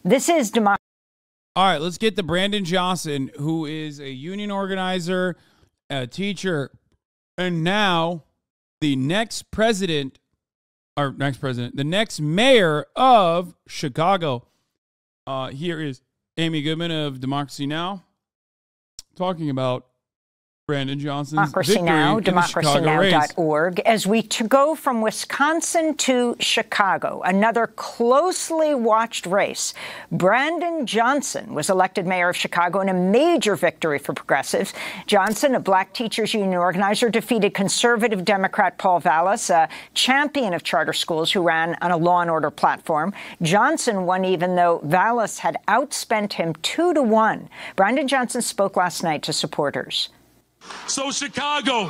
This is democracy. All right, let's get to Brandon Johnson, who is a union organizer, a teacher, and now the next the next mayor of Chicago. Here is Amy Goodman of Democracy Now! Talking about Brandon Johnson's Democracy Now, democracynow.org. as we go from Wisconsin to Chicago, another closely watched race. Brandon Johnson was elected mayor of Chicago in a major victory for progressives. Johnson, a black teachers union organizer, defeated conservative Democrat Paul Vallas, a champion of charter schools who ran on a law and order platform. Johnson won even though Vallas had outspent him 2-1. Brandon Johnson spoke last night to supporters. So Chicago,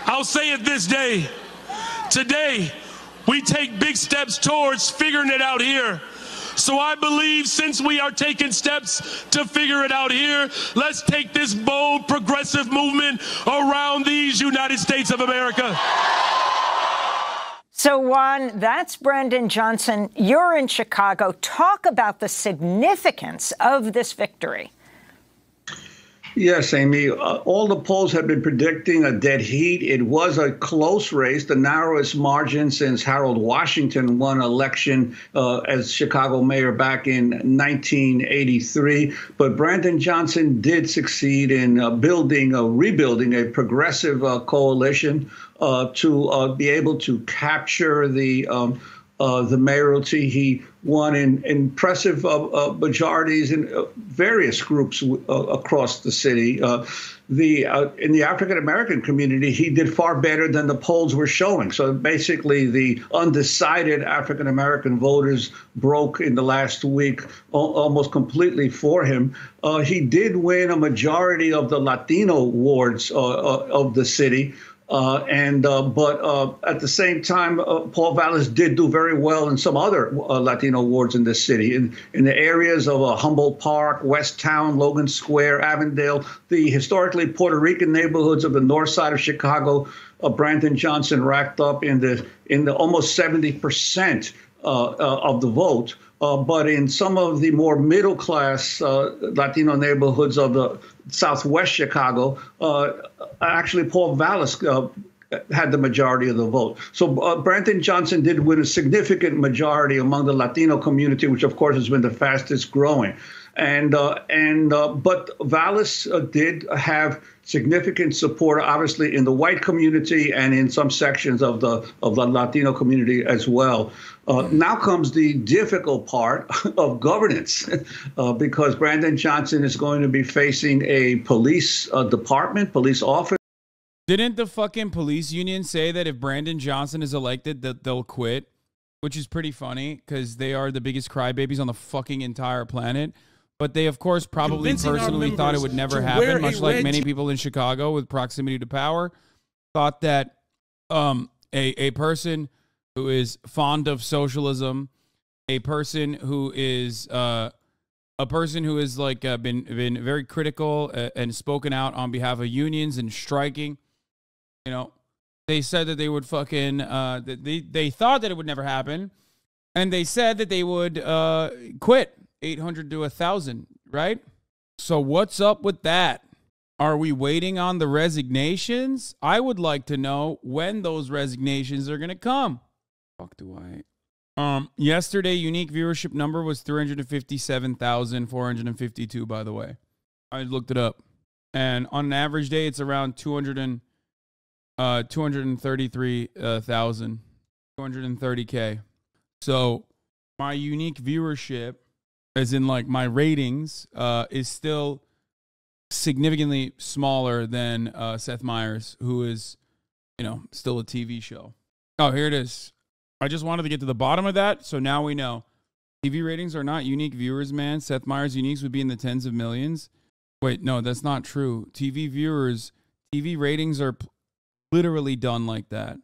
I'll say it this day. Today, we take big steps towards figuring it out here. So I believe since we are taking steps to figure it out here, let's take this bold progressive movement around these United States of America. So, Juan, that's Brandon Johnson. You're in Chicago. Talk about the significance of this victory. Yes, Amy. All the polls have been predicting a dead heat. It was a close race, the narrowest margin since Harold Washington won election as Chicago mayor back in 1983. But Brandon Johnson did succeed in rebuilding a progressive coalition to be able to capture the mayoralty. He won in impressive majorities in various groups across the city. In the African-American community, he did far better than the polls were showing. So basically, the undecided African-American voters broke in the last week almost completely for him. He did win a majority of the Latino wards of the city. But at the same time, Paul Vallas did do very well in some other Latino wards in this city, in the areas of Humboldt Park, West Town, Logan Square, Avondale, the historically Puerto Rican neighborhoods of the north side of Chicago. Brandon Johnson racked up in the almost 70% of the vote. But in some of the more middle-class Latino neighborhoods of the southwest Chicago, actually Paul Vallas had the majority of the vote. So Brandon Johnson did win a significant majority among the Latino community, which of course has been the fastest growing. But Vallas did have significant support, obviously, in the white community and in some sections of the Latino community as well. Now comes the difficult part of governance, because Brandon Johnson is going to be facing a police department, police office. Didn't the fucking police union say that if Brandon Johnson is elected, that they'll quit? Which is pretty funny because they are the biggest crybabies on the fucking entire planet. But they, of course, probably personally thought it would never happen, much like many people in Chicago with proximity to power thought that a person who is fond of socialism, a person who is like been very critical and spoken out on behalf of unions and striking, you know, they said that they would fucking they thought that it would never happen, and they said that they would quit 800 to 1,000, right? So what's up with that? Are we waiting on the resignations? I would like to know when those resignations are going to come. Fuck do I? Yesterday, unique viewership number was 357,452, by the way. I looked it up. And on an average day, it's around 233,000, 230K. So my unique viewership, as in like my ratings, is still significantly smaller than Seth Meyers, who is, you know, still a TV show. Oh, here it is. I just wanted to get to the bottom of that, so now we know. TV ratings are not unique viewers, man. Seth Meyers' uniques would be in the tens of millions. Wait, no, that's not true. TV ratings are literally done like that.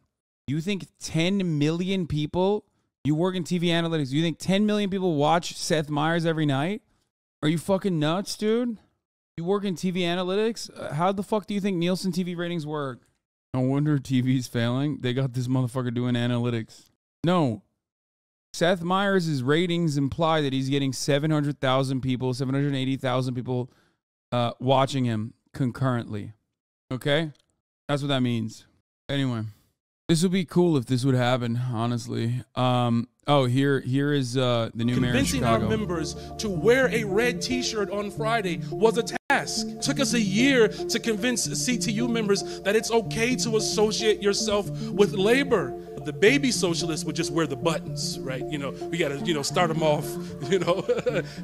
You think 10 million people, you work in TV analytics, you think 10 million people watch Seth Meyers every night? Are you fucking nuts, dude? You work in TV analytics? How the fuck do you think Nielsen TV ratings work? No wonder TV's failing. They got this motherfucker doing analytics. No. Seth Meyers' ratings imply that he's getting 700,000 people, 780,000 people watching him concurrently. Okay? That's what that means. Anyway, this would be cool if this would happen, honestly. Here is the new mayor of Chicago. Convincing our members to wear a red t-shirt on Friday was a task. It took us a year to convince CTU members that it's okay to associate yourself with labor. The baby socialists would just wear the buttons, right? You know, we got to, start them off,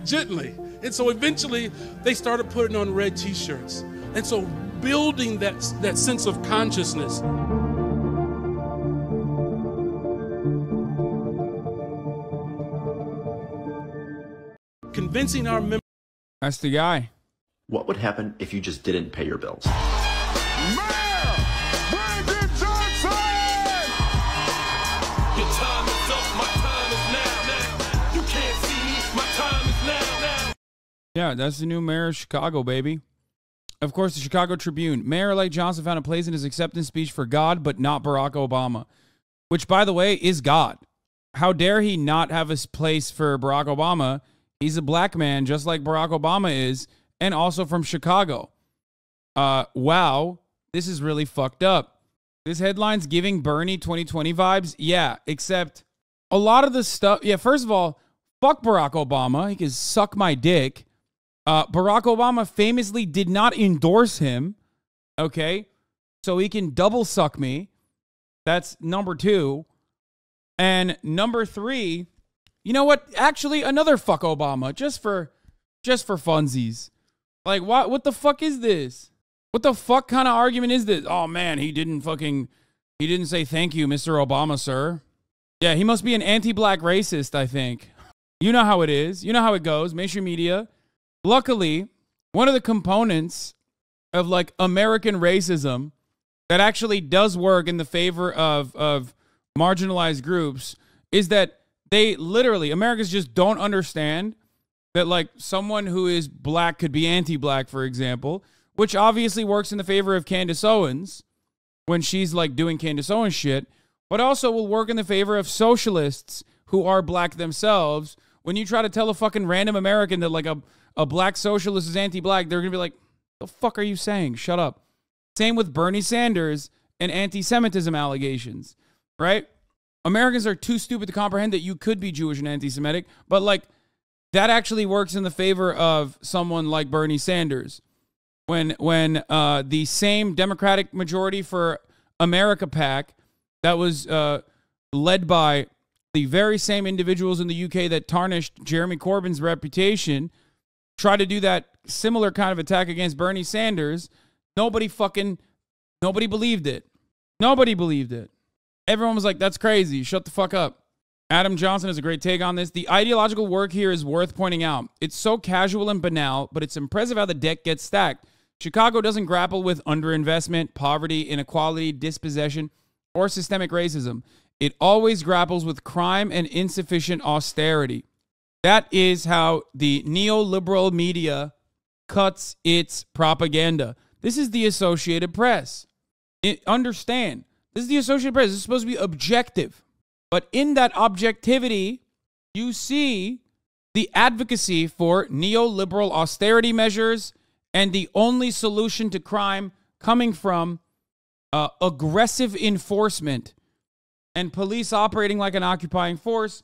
gently. And so eventually they started putting on red t-shirts. And so building that sense of consciousness. Convincing our members. That's the guy. What would happen if you just didn't pay your bills? Mayor Brandon Johnson! Your time is up, my time is now. You can't see me, my time is now. Yeah, that's the new mayor of Chicago, baby. Of course, the Chicago Tribune. Mayor-elect Johnson found a place in his acceptance speech for God, but not Barack Obama. Which, by the way, is God. How dare he not have a place for Barack Obama? He's a black man, just like Barack Obama is, and also from Chicago. Wow, this is really fucked up. This headline's giving Bernie 2020 vibes. Yeah, except a lot of the stuff. Yeah, first of all, fuck Barack Obama. He can suck my dick. Barack Obama famously did not endorse him. Okay, so he can double suck me. That's number two. And number three, you know what? Actually, another fuck Obama, just for funsies. Like, what the fuck is this? What the fuck kind of argument is this? Oh man, he didn't say thank you, Mr. Obama, sir. Yeah, he must be an anti-black racist, I think. You know how it is. You know how it goes. Mainstream media. Luckily, one of the components of like American racism that actually does work in the favor of marginalized groups is that they literally, Americans just don't understand that like someone who is black could be anti-black, for example, which obviously works in the favor of Candace Owens when she's like doing Candace Owens shit, but also will work in the favor of socialists who are black themselves. When you try to tell a fucking random American that like a black socialist is anti-black, they're going to be like, the fuck are you saying? Shut up. Same with Bernie Sanders and anti-Semitism allegations, right? Americans are too stupid to comprehend that you could be Jewish and anti-Semitic, but like that actually works in the favor of someone like Bernie Sanders. When the same Democratic Majority for America PAC that was led by the very same individuals in the UK that tarnished Jeremy Corbyn's reputation tried to do that similar kind of attack against Bernie Sanders, nobody believed it. Nobody believed it. Everyone was like, that's crazy. Shut the fuck up. Adam Johnson has a great take on this. The ideological work here is worth pointing out. It's so casual and banal, but it's impressive how the deck gets stacked. Chicago doesn't grapple with underinvestment, poverty, inequality, dispossession, or systemic racism. It always grapples with crime and insufficient austerity. That is how the neoliberal media cuts its propaganda. This is the Associated Press. Understand. This is the Associated Press. This is supposed to be objective. But in that objectivity, you see the advocacy for neoliberal austerity measures and the only solution to crime coming from aggressive enforcement and police operating like an occupying force,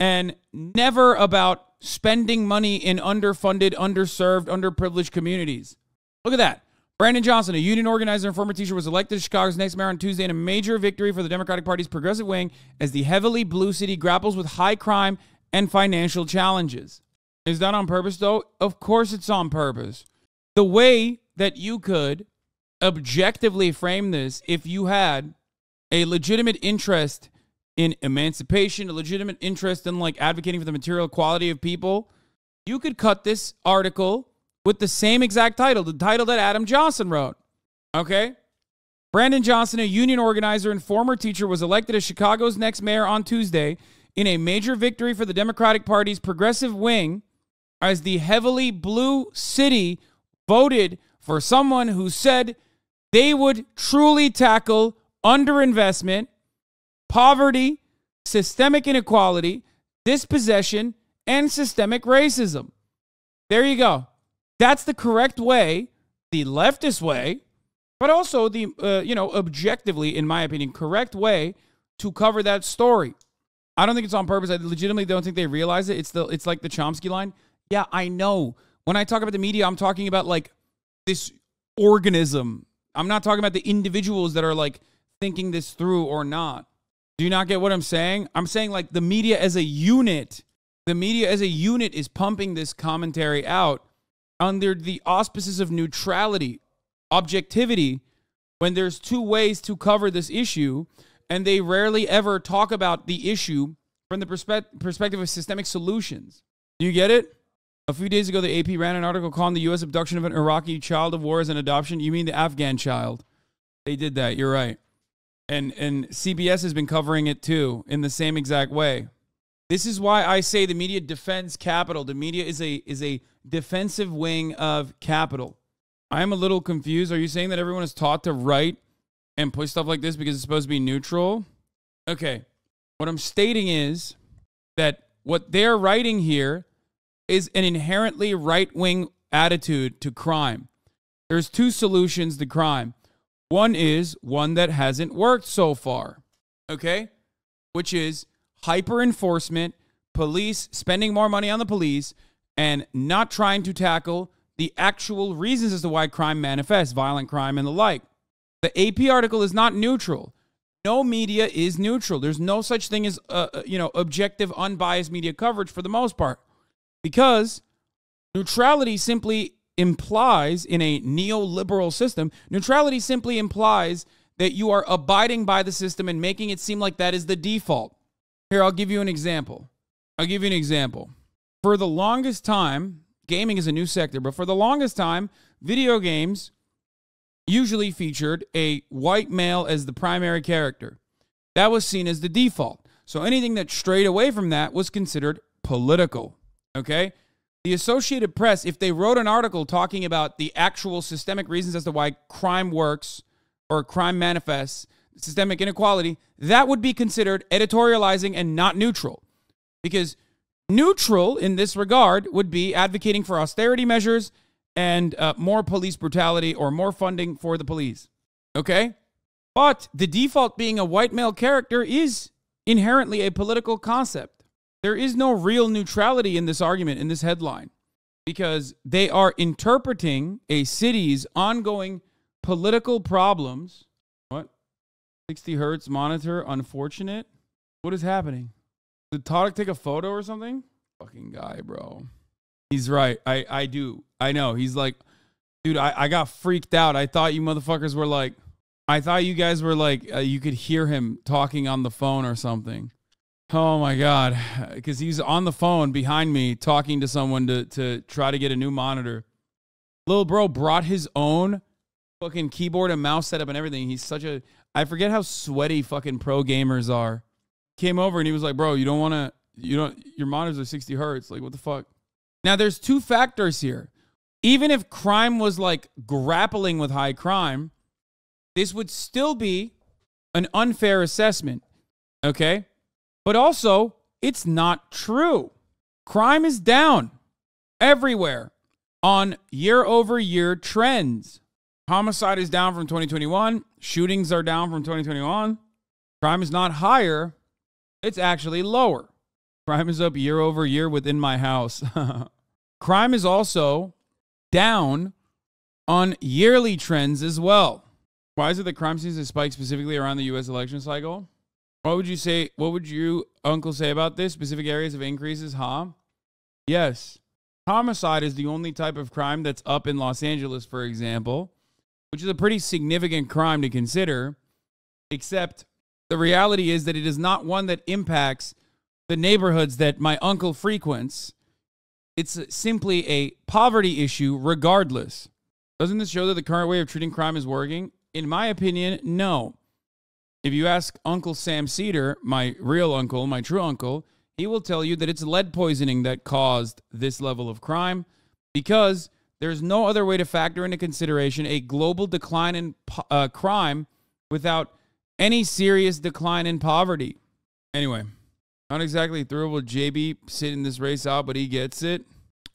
and never about spending money in underfunded, underserved, underprivileged communities. Look at that. Brandon Johnson, a union organizer and former teacher, was elected as Chicago's next mayor on Tuesday in a major victory for the Democratic Party's progressive wing as the heavily blue city grapples with high crime and financial challenges. Is that on purpose, though? Of course it's on purpose. The way that you could objectively frame this, if you had a legitimate interest in emancipation, a legitimate interest in like advocating for the material equality of people, you could cut this article with the same exact title, the title that Adam Johnson wrote. Okay? Brandon Johnson, a union organizer and former teacher, was elected as Chicago's next mayor on Tuesday in a major victory for the Democratic Party's progressive wing as the heavily blue city voted for someone who said they would truly tackle underinvestment, poverty, systemic inequality, dispossession, and systemic racism. There you go. That's the correct way, the leftist way, but also the, objectively, in my opinion, correct way to cover that story. I don't think it's on purpose. I legitimately don't think they realize it. It's like the Chomsky line. Yeah, I know. When I talk about the media, I'm talking about like this organism. I'm not talking about the individuals that are like thinking this through or not. Do you not get what I'm saying? I'm saying like the media as a unit. The media as a unit is pumping this commentary out under the auspices of neutrality, objectivity, when there's two ways to cover this issue, and they rarely ever talk about the issue from the perspective of systemic solutions. Do you get it? A few days ago, the AP ran an article calling the U.S. abduction of an Iraqi child of war as an adoption. You mean the Afghan child? They did that. You're right. And CBS has been covering it too in the same exact way. This is why I say the media defends capital. The media is a defensive wing of capital. I am a little confused. Are you saying that everyone is taught to write and push stuff like this because it's supposed to be neutral? Okay. What I'm stating is that what they're writing here is an inherently right-wing attitude to crime. There's two solutions to crime. One is one that hasn't worked so far, okay? Which is hyper-enforcement, police spending more money on the police, and not trying to tackle the actual reasons as to why crime manifests, violent crime and the like. The AP article is not neutral. No media is neutral. There's no such thing as, objective, unbiased media coverage for the most part. Because neutrality simply implies, in a neoliberal system, neutrality simply implies that you are abiding by the system and making it seem like that is the default. Here, I'll give you an example. For the longest time, gaming is a new sector, but for the longest time, video games usually featured a white male as the primary character. That was seen as the default. So anything that strayed away from that was considered political. Okay? The Associated Press, if they wrote an article talking about the actual systemic reasons as to why crime works or crime manifests, systemic inequality, that would be considered editorializing and not neutral. Because neutral in this regard would be advocating for austerity measures and more police brutality or more funding for the police. Okay? But the default being a white male character is inherently a political concept. There is no real neutrality in this argument, in this headline, because they are interpreting a city's ongoing political problems. What? 60 hertz monitor, unfortunate? What is happening? Did Todek take a photo or something? Fucking guy, bro. He's right. I do. I know. He's like, dude, I got freaked out. I thought you motherfuckers were like, I thought you guys were like, you could hear him talking on the phone or something. Oh my God. Because he's on the phone behind me talking to someone to try to get a new monitor. Little bro brought his own fucking keyboard and mouse setup and everything. He's such a, I forget how sweaty fucking pro gamers are. Came over and he was like, bro, your monitors are 60 hertz. Like, what the fuck? Now, there's two factors here. Even if crime was like grappling with high crime, this would still be an unfair assessment. Okay? But also, it's not true. Crime is down everywhere on year-over-year trends. Homicide is down from 2021. Shootings are down from 2021. Crime is not higher. It's actually lower. Crime is up year-over-year within my house. Crime is also down on yearly trends as well. Why is it that crime seems to spike specifically around the U.S. election cycle? What would you say? What would you, Uncle, say about this? Specific areas of increases, huh? Yes. Homicide is the only type of crime that's up in Los Angeles, for example, which is a pretty significant crime to consider, except the reality is that it is not one that impacts the neighborhoods that my uncle frequents. It's simply a poverty issue regardless. Doesn't this show that the current way of treating crime is working? In my opinion, no. If you ask Uncle Sam Cedar, my real uncle, my true uncle, he will tell you that it's lead poisoning that caused this level of crime because there's no other way to factor into consideration a global decline in crime without any serious decline in poverty. Anyway. Not exactly thrilled with JB sitting this race out, but he gets it.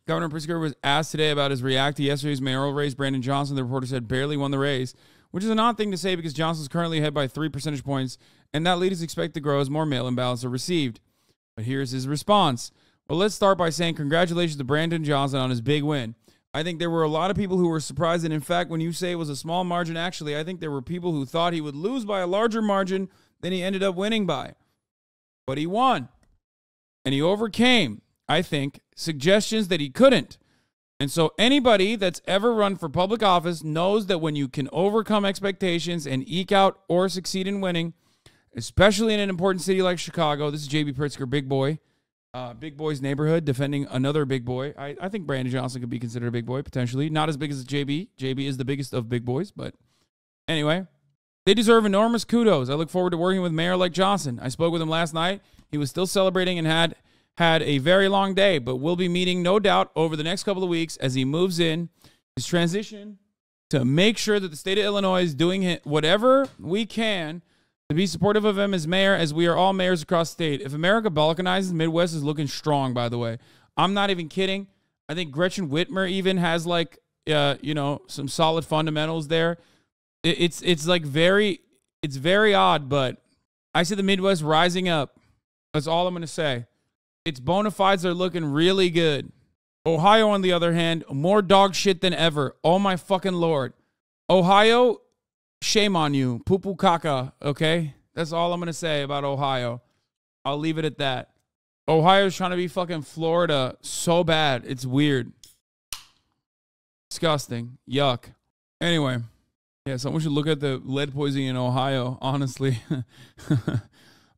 Governor Pritzker was asked today about his react to yesterday's mayoral race. Brandon Johnson, the reporter said, barely won the race, which is an odd thing to say because Johnson's currently ahead by 3 percentage points, and that lead is expected to grow as more mail-in ballots are received. But here's his response. Well, let's start by saying congratulations to Brandon Johnson on his big win. I think there were a lot of people who were surprised, and in fact, when you say it was a small margin, actually, I think there were people who thought he would lose by a larger margin than he ended up winning by. But he won. And he overcame, I think, suggestions that he couldn't. And so anybody that's ever run for public office knows that when you can overcome expectations and eke out or succeed in winning, especially in an important city like Chicago, this is J.B. Pritzker, big boy, big boy's neighborhood, defending another big boy. I think Brandon Johnson could be considered a big boy, potentially. Not as big as JB. JB is the biggest of big boys, but anyway, they deserve enormous kudos. I look forward to working with Mayor like Johnson. I spoke with him last night. He was still celebrating and had a very long day, but we'll be meeting, no doubt, over the next couple of weeks as he moves in his transition to make sure that the state of Illinois is doing whatever we can to be supportive of him as mayor, as we are all mayors across the state. If America balkanizes, Midwest is looking strong, by the way. I'm not even kidding. I think Gretchen Whitmer even has, like, some solid fundamentals there. It's like very odd, but I see the Midwest rising up. That's all I'm going to say. Its bona fides are looking really good. Ohio, on the other hand, more dog shit than ever. Oh, my fucking Lord. Ohio, shame on you. Poo-poo caca, okay? That's all I'm going to say about Ohio. I'll leave it at that. Ohio's trying to be fucking Florida so bad. It's weird. Disgusting. Yuck. Anyway. Yeah, someone should look at the lead poisoning in Ohio, honestly.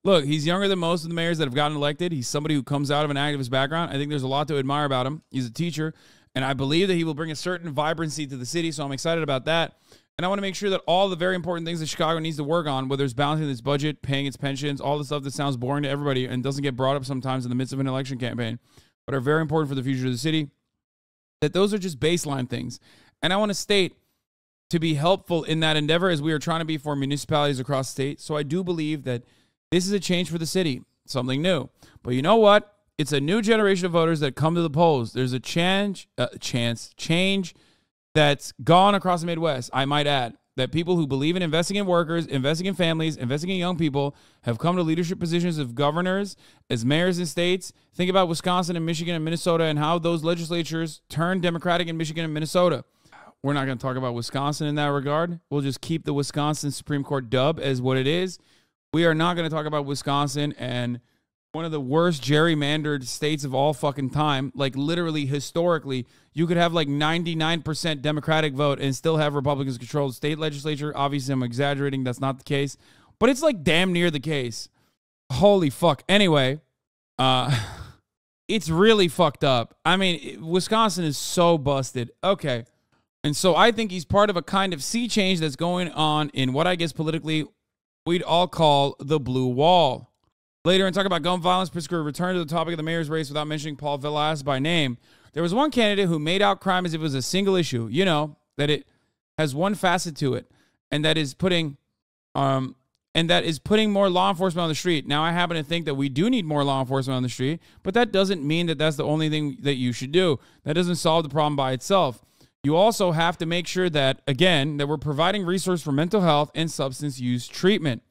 Look, he's younger than most of the mayors that have gotten elected. He's somebody who comes out of an activist background. I think there's a lot to admire about him. He's a teacher, and I believe that he will bring a certain vibrancy to the city, so I'm excited about that. And I want to make sure that all the very important things that Chicago needs to work on, whether it's balancing its budget, paying its pensions, all the stuff that sounds boring to everybody and doesn't get brought up sometimes in the midst of an election campaign, but are very important for the future of the city, that those are just baseline things. And I want to state, to be helpful in that endeavor as we are trying to be for municipalities across the state. So I do believe that this is a change for the city, something new. But you know what? It's a new generation of voters that come to the polls. There's a change that's gone across the Midwest, I might add, that people who believe in investing in workers, investing in families, investing in young people have come to leadership positions of governors, as mayors in states. Think about Wisconsin and Michigan and Minnesota and how those legislatures turned Democratic in Michigan and Minnesota. We're not going to talk about Wisconsin in that regard. We'll just keep the Wisconsin Supreme Court dub as what it is. We are not going to talk about Wisconsin and one of the worst gerrymandered states of all fucking time. Like, literally, historically, you could have like 99% Democratic vote and still have Republicans control the state legislature. Obviously, I'm exaggerating. That's not the case. But it's like damn near the case. Holy fuck. Anyway, it's really fucked up. I mean, Wisconsin is so busted. Okay. And so I think he's part of a kind of sea change that's going on in what I guess politically we'd all call the blue wall. Later, and talk about gun violence, Pritzker returned to the topic of the mayor's race without mentioning Paul Velez by name. There was one candidate who made out crime as if it was a single issue. You know, that it has one facet to it, and that is putting more law enforcement on the street. Now, I happen to think that we do need more law enforcement on the street, but that doesn't mean that that's the only thing that you should do. That doesn't solve the problem by itself. You also have to make sure that, again, that we're providing resources for mental health and substance use treatment.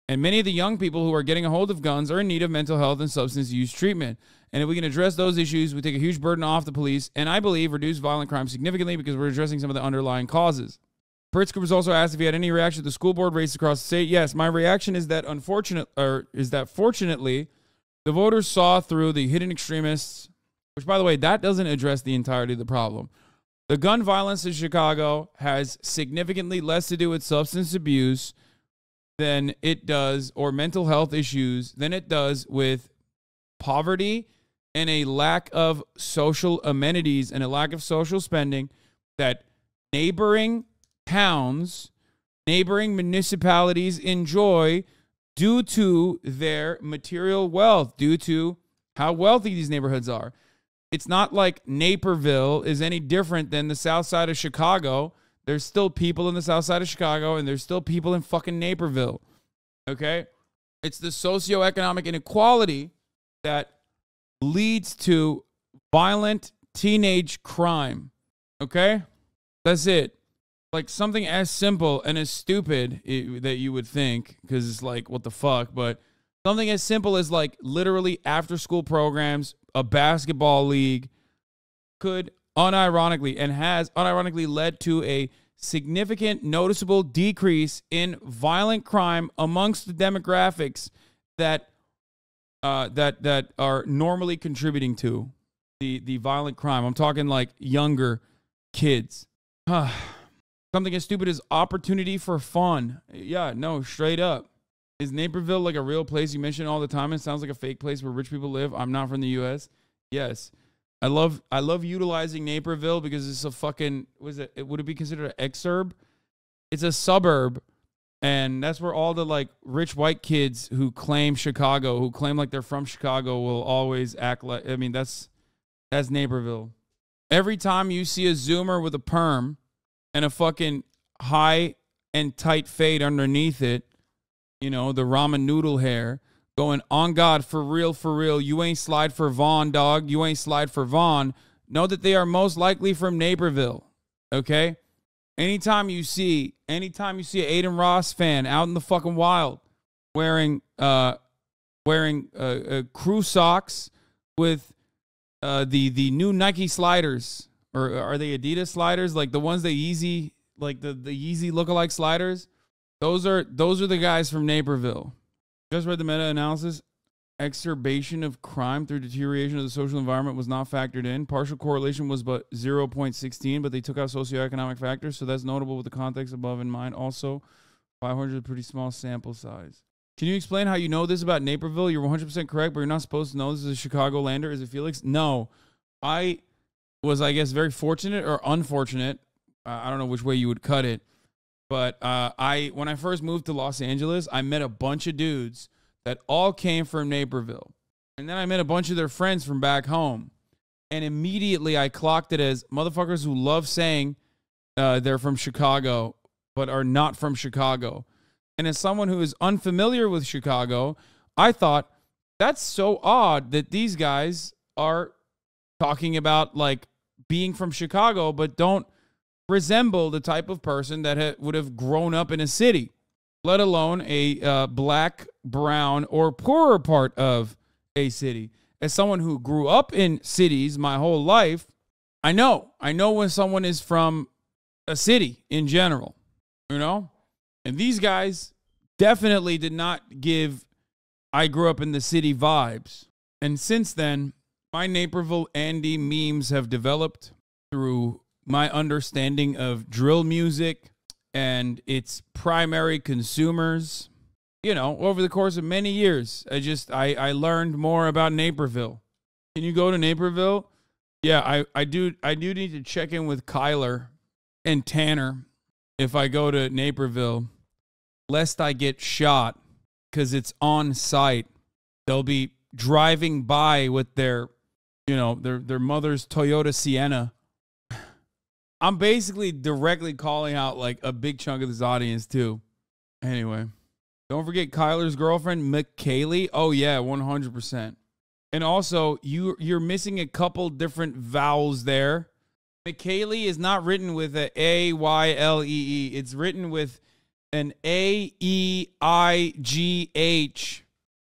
And many of the young people who are getting a hold of guns are in need of mental health and substance use treatment. And if we can address those issues, we take a huge burden off the police and, I believe, reduce violent crime significantly because we're addressing some of the underlying causes. Pritzker was also asked if he had any reaction to the school board race across the state. Yes, my reaction is that fortunately, the voters saw through the hidden extremists, which, by the way, that doesn't address the entirety of the problem. The gun violence in Chicago has significantly less to do with substance abuse than it does, or mental health issues, than it does with poverty and a lack of social amenities and a lack of social spending that neighboring towns, neighboring municipalities enjoy due to their material wealth, due to how wealthy these neighborhoods are. It's not like Naperville is any different than the south side of Chicago. There's still people in the south side of Chicago, and there's still people in fucking Naperville. Okay? It's the socioeconomic inequality that leads to violent teenage crime. Okay? That's it. Like something as simple and as stupid that you would think, because it's like, what the fuck? But something as simple as like literally after school programs, a basketball league could unironically and has unironically led to a significant noticeable decrease in violent crime amongst the demographics that that are normally contributing to the violent crime. I'm talking like younger kids. Something as stupid as opportunity for fun. Yeah, no, straight up. Is Naperville like a real place you mention all the time? It sounds like a fake place where rich people live. I'm not from the U.S. Yes. I love utilizing Naperville because it's a fucking, would it be considered an exurb? It's a suburb, and that's where all the like rich white kids who claim Chicago, who claim like they're from Chicago, will always act like, I mean, that's Naperville. Every time you see a Zoomer with a perm and a fucking high and tight fade underneath it, you know, the ramen noodle hair, going, on God, for real, you ain't slide for Vaughn, dog. You ain't slide for Vaughn. Know that they are most likely from Naperville, okay? Anytime you see an Aiden Ross fan out in the fucking wild wearing crew socks with the new Nike sliders, or are they Adidas sliders? Like the ones that Yeezy, like the Yeezy lookalike sliders? Those are the guys from Naperville. Just read the meta-analysis. Exacerbation of crime through deterioration of the social environment was not factored in. Partial correlation was but 0.16, but they took out socioeconomic factors, so that's notable with the context above in mind. Also, 500 is a pretty small sample size. Can you explain how you know this about Naperville? You're 100% correct, but you're not supposed to know this is a Chicago-lander. Is it Felix? No. I was, I guess, very fortunate or unfortunate. I don't know which way you would cut it. But when I first moved to Los Angeles, I met a bunch of dudes that all came from Naperville. And then I met a bunch of their friends from back home. And immediately I clocked it as motherfuckers who love saying they're from Chicago, but are not from Chicago. And as someone who is unfamiliar with Chicago, I thought, that's so odd that these guys are talking about like being from Chicago, but don't resemble the type of person that would have grown up in a city, let alone a black, brown, or poorer part of a city. As someone who grew up in cities my whole life, I know when someone is from a city in general, you know? And these guys definitely did not give I grew up in the city vibes. And since then, my Naperville Andy memes have developed through my understanding of drill music and its primary consumers, you know, over the course of many years. I learned more about Naperville. Can you go to Naperville? Yeah, I do need to check in with Kyler and Tanner if I go to Naperville, lest I get shot, because it's on site. They'll be driving by with their, you know, their mother's Toyota Sienna. I'm basically directly calling out like a big chunk of this audience too. Anyway, don't forget Kyler's girlfriend, McKaylee. Oh yeah, 100%. And also, you're missing a couple different vowels there. McKaylee is not written with a A-Y-L-E-E. It's written with an A-E-I-G-H.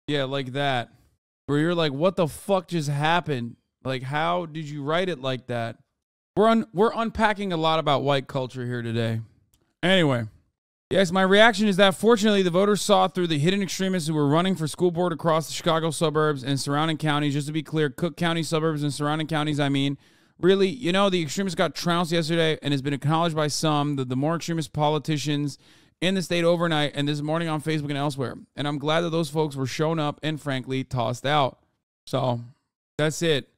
Yeah, like that. Where you're like, what the fuck just happened? Like, how did you write it like that? We're unpacking a lot about white culture here today. Anyway, yes, my reaction is that fortunately the voters saw through the hidden extremists who were running for school board across the Chicago suburbs and surrounding counties. Just to be clear, Cook County suburbs and surrounding counties, I mean. Really, you know, the extremists got trounced yesterday and has been acknowledged by some, the more extremist politicians in the state overnight and this morning on Facebook and elsewhere. And I'm glad that those folks were shown up and, frankly, tossed out. So, that's it.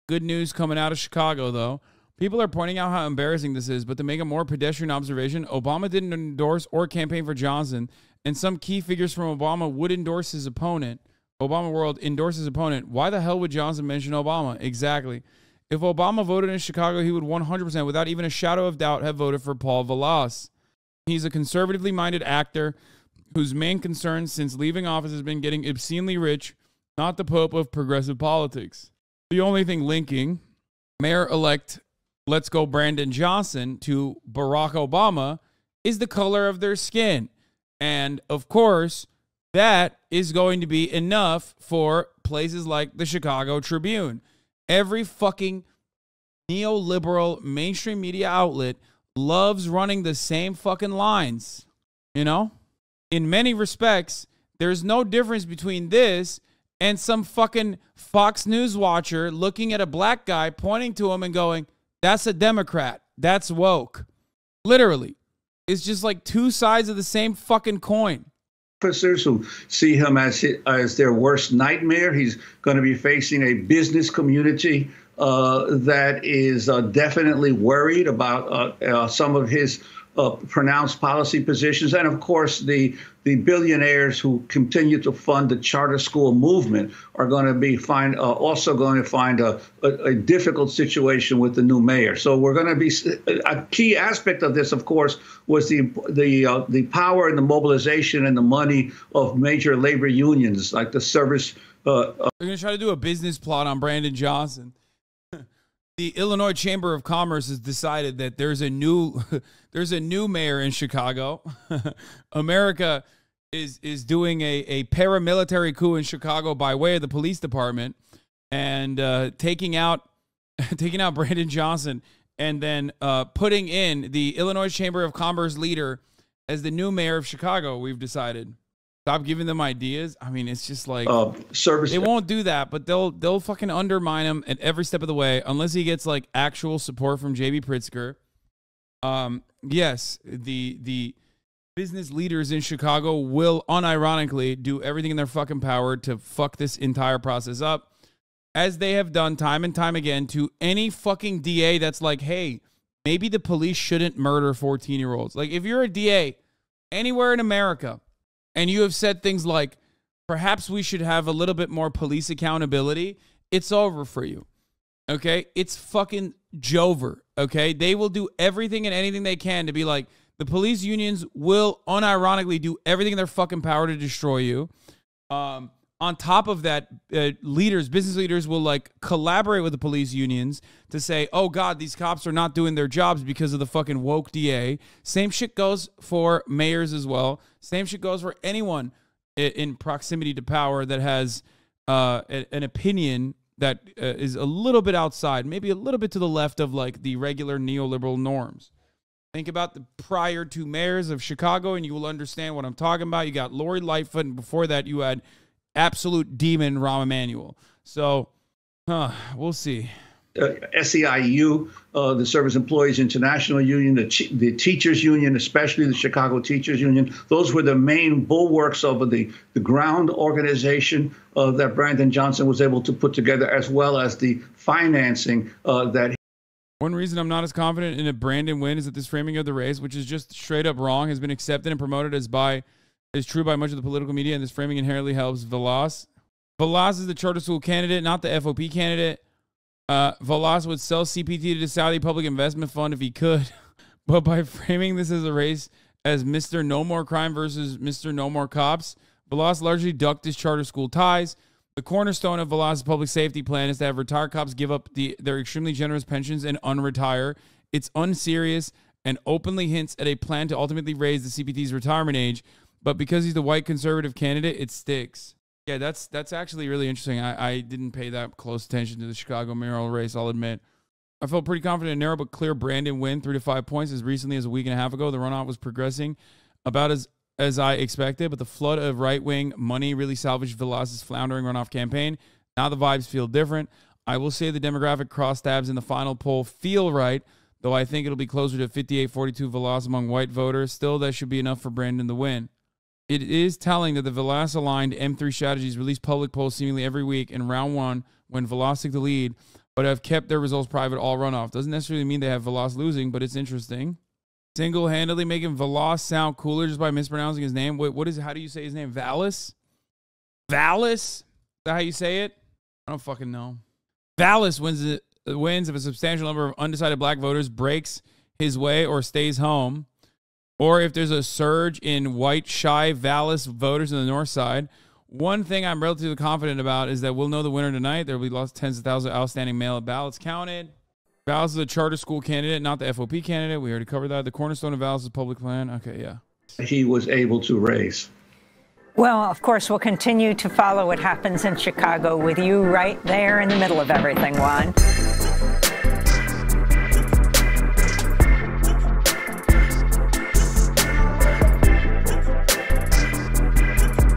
Good news coming out of Chicago, though. People are pointing out how embarrassing this is, but to make a more pedestrian observation, Obama didn't endorse or campaign for Johnson, and some key figures from Obama would endorse his opponent. Obama world endorses his opponent. Why the hell would Johnson mention Obama? Exactly. If Obama voted in Chicago, he would 100%, without even a shadow of doubt, have voted for Paul Vallas. He's a conservatively minded actor whose main concern since leaving office has been getting obscenely rich not the Pope of progressive politics. The only thing linking Mayor-elect Let's Go Brandon Johnson to Barack Obama is the color of their skin. And, of course, that is going to be enough for places like the Chicago Tribune. Every fucking neoliberal mainstream media outlet loves running the same fucking lines, you know? In many respects, there's no difference between this and some fucking Fox News watcher looking at a black guy, pointing to him and going, that's a Democrat. That's woke. Literally. It's just like two sides of the same fucking coin. Officers who see him as their worst nightmare. He's going to be facing a business community that is definitely worried about some of his pronounced policy positions. And of course, the billionaires who continue to fund the charter school movement are going to be also going to find a difficult situation with the new mayor. So we're going to be a key aspect of this, of course, was the power and the mobilization and the money of major labor unions like the service. They're going to try to do a business plot on Brandon Johnson. The Illinois Chamber of Commerce has decided that there's a new mayor in Chicago. America is doing a paramilitary coup in Chicago by way of the police department and taking out Brandon Johnson and then putting in the Illinois Chamber of Commerce leader as the new mayor of Chicago. We've decided. Stop giving them ideas. I mean, it's just like they won't do that, but they'll fucking undermine him at every step of the way unless he gets like actual support from JB Pritzker. Yes, the business leaders in Chicago will unironically do everything in their fucking power to fuck this entire process up, as they have done time and time again to any fucking DA that's like, hey, maybe the police shouldn't murder 14-year-olds. Like, if you're a DA anywhere in America, and you have said things like, perhaps we should have a little bit more police accountability, it's over for you, okay? It's fucking Jover, okay? They will do everything and anything they can to be like, the police unions will unironically do everything in their fucking power to destroy you. On top of that, business leaders will like collaborate with the police unions to say, oh God, these cops are not doing their jobs because of the fucking woke DA. Same shit goes for mayors as well. Same shit goes for anyone in proximity to power that has an opinion that is a little bit outside, maybe a little bit to the left of like the regular neoliberal norms. Think about the prior two mayors of Chicago and you will understand what I'm talking about. You got Lori Lightfoot, and before that you had absolute demon Rahm Emanuel. So, we'll see. SEIU, the Service Employees International Union, the Teachers Union, especially the Chicago Teachers Union, those were the main bulwarks of the ground organization that Brandon Johnson was able to put together, as well as the financing that. One reason I'm not as confident in a Brandon win is that this framing of the race, which is just straight up wrong, has been accepted and promoted is true by much of the political media, and this framing inherently helps Velas. Velas is the charter school candidate, not the FOP candidate. Velas would sell CPT to the Saudi Public Investment Fund if he could. But by framing this as a race as Mr. No More Crime versus Mr. No More Cops, Velas largely ducked his charter school ties. The cornerstone of Velas' public safety plan is to have retired cops give up their extremely generous pensions and unretire. It's unserious and openly hints at a plan to ultimately raise the CPT's retirement age. But because he's the white conservative candidate, it sticks. Yeah, that's actually really interesting. I didn't pay that close attention to the Chicago mayoral race, I'll admit. I felt pretty confident in a narrow but clear Brandon win, 3 to 5 points, as recently as a week and a half ago. The runoff was progressing about as I expected, but the flood of right-wing money really salvaged Velas's floundering runoff campaign. Now the vibes feel different. I will say the demographic crosstabs in the final poll feel right, though I think it'll be closer to 58-42 Velas among white voters. Still, that should be enough for Brandon to win. It is telling that the Velas-aligned M3 strategies release public polls seemingly every week in round one when Velas took the lead, but have kept their results private all runoff. Doesn't necessarily mean they have Velas losing, but it's interesting. Single-handedly making Velas sound cooler just by mispronouncing his name. How do you say his name? Vallis? Vallis? Is that how you say it? I don't fucking know. Vallis wins if a substantial number of undecided black voters breaks his way or stays home, or if there's a surge in white, shy Vallis voters in the north side, One thing I'm relatively confident about is that we'll know the winner tonight. There will be lost tens of thousands of outstanding mail ballots counted. Val's is a charter school candidate, not the FOP candidate. We already covered that. The cornerstone of Val's is public plan. Okay, yeah. He was able to raise. Well, of course, we'll continue to follow what happens in Chicago with you right there in the middle of everything, Juan.